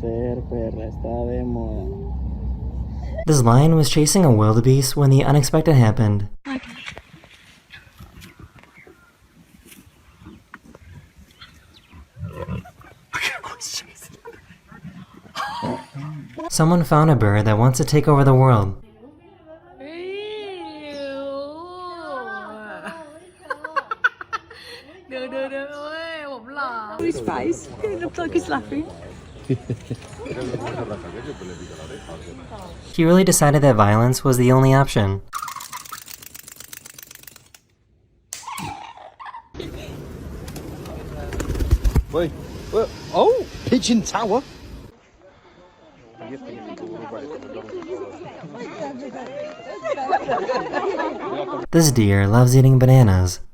ser, perra, está de moda. This lion was chasing a wildebeest when the unexpected happened. Someone found a bird that wants to take over the world. His face. It looks like he's laughing. He really decided that violence was the only option. Wait, oh, Pigeon Tower. This deer loves eating bananas.